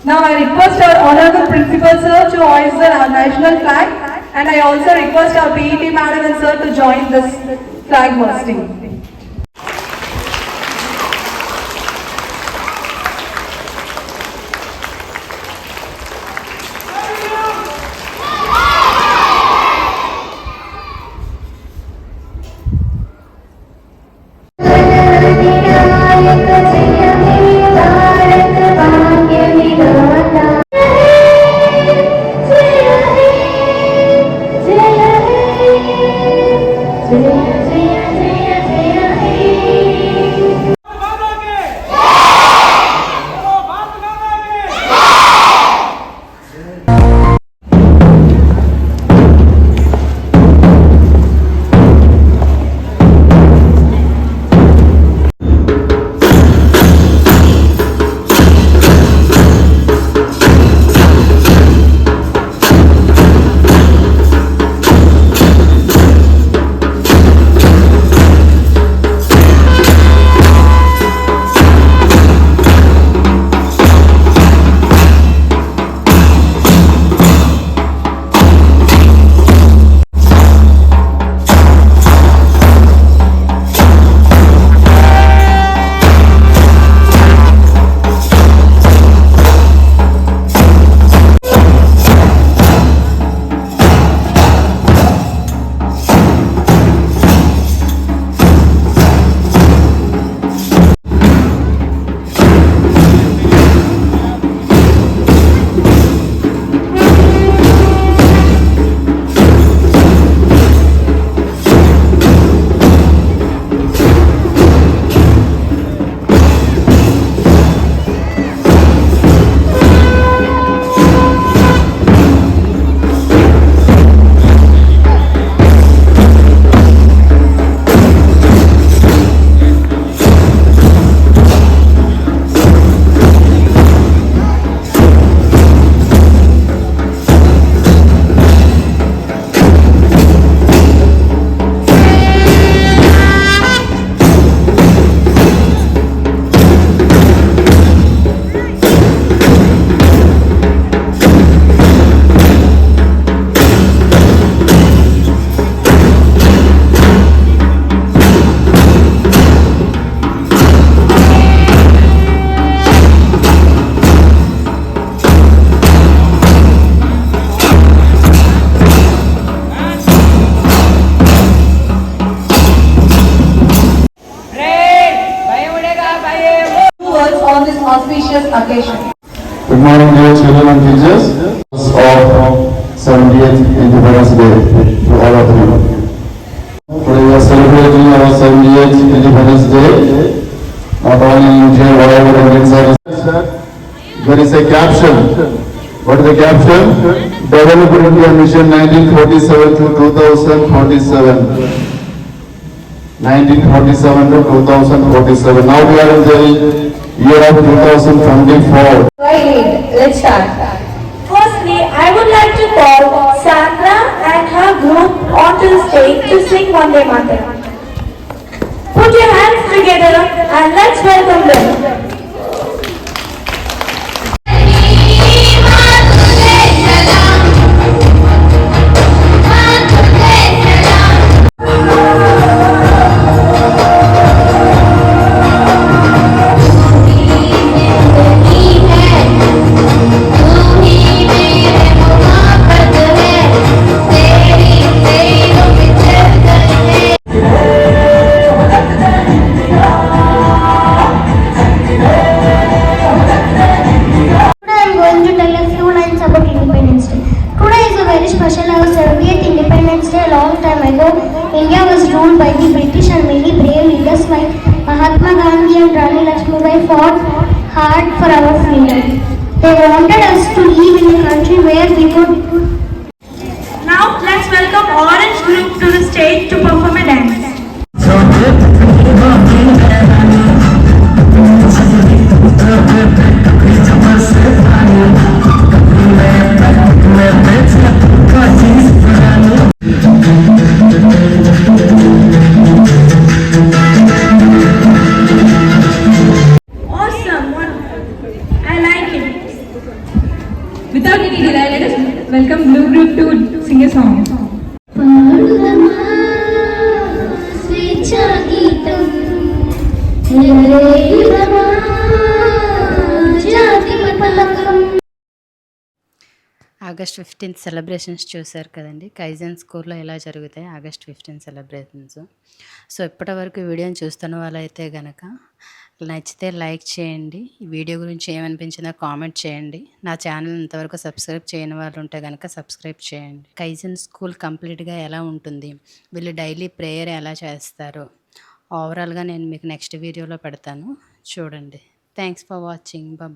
Now I request our Honorable Principal Sir to hoist the national flag, and I also request our PET Madam and Sir to join this flag hoisting. On this auspicious occasion. Good morning, dear children and teachers of 70th Independence Day to all of you. Today we are celebrating our 70th Independence Day. Not only in India, whatever Indians are. There is a caption. What is the caption? Develop India Mission 1947 to 2047. 1947 to 2047. Now we are in the year of 2024. Let's start. Firstly, I would like to call Sandra and her group onto the stage to sing Vande Mataram. Put your hands together and let's welcome them. India was ruled by the British and many brave leaders like Mahatma Gandhi and Rani Lakshmibai fought hard for our freedom. They wanted us to live in a country where we could. Now let's welcome Orange Group to the stage to perform a dance. Without any delay, let us welcome Blue Group to sing a song. పాడుదమా స్వేచ్ఛా గీతం ఎగరేయుదమా జాతి పతాకం. August 15th celebrations చూశారు కదండి. Kaizen స్కూల్లో ఎలా జరుగుతాయి August 15th celebrations. So ఇప్పటివరకు వీడియోని చూస్తున్న వాళ్ళైతే కనుక నచ్చితే లైక్ చేయండి. ఈ వీడియో గురించి ఏమనిపించిందో కామెంట్ చేయండి. నా ఛానల్ ఇంతవరకు సబ్స్క్రైబ్ చేయని వాళ్ళు ఉంటే కనుక సబ్స్క్రైబ్ చేయండి. కైజన్ స్కూల్ కంప్లీట్గా ఎలా ఉంటుంది, వీళ్ళు డైలీ ప్రేయర్ ఎలా చేస్తారు, ఓవరాల్గా నేను మీకు నెక్స్ట్ వీడియోలో పెడతాను చూడండి. Thanks for watching. బాయ్.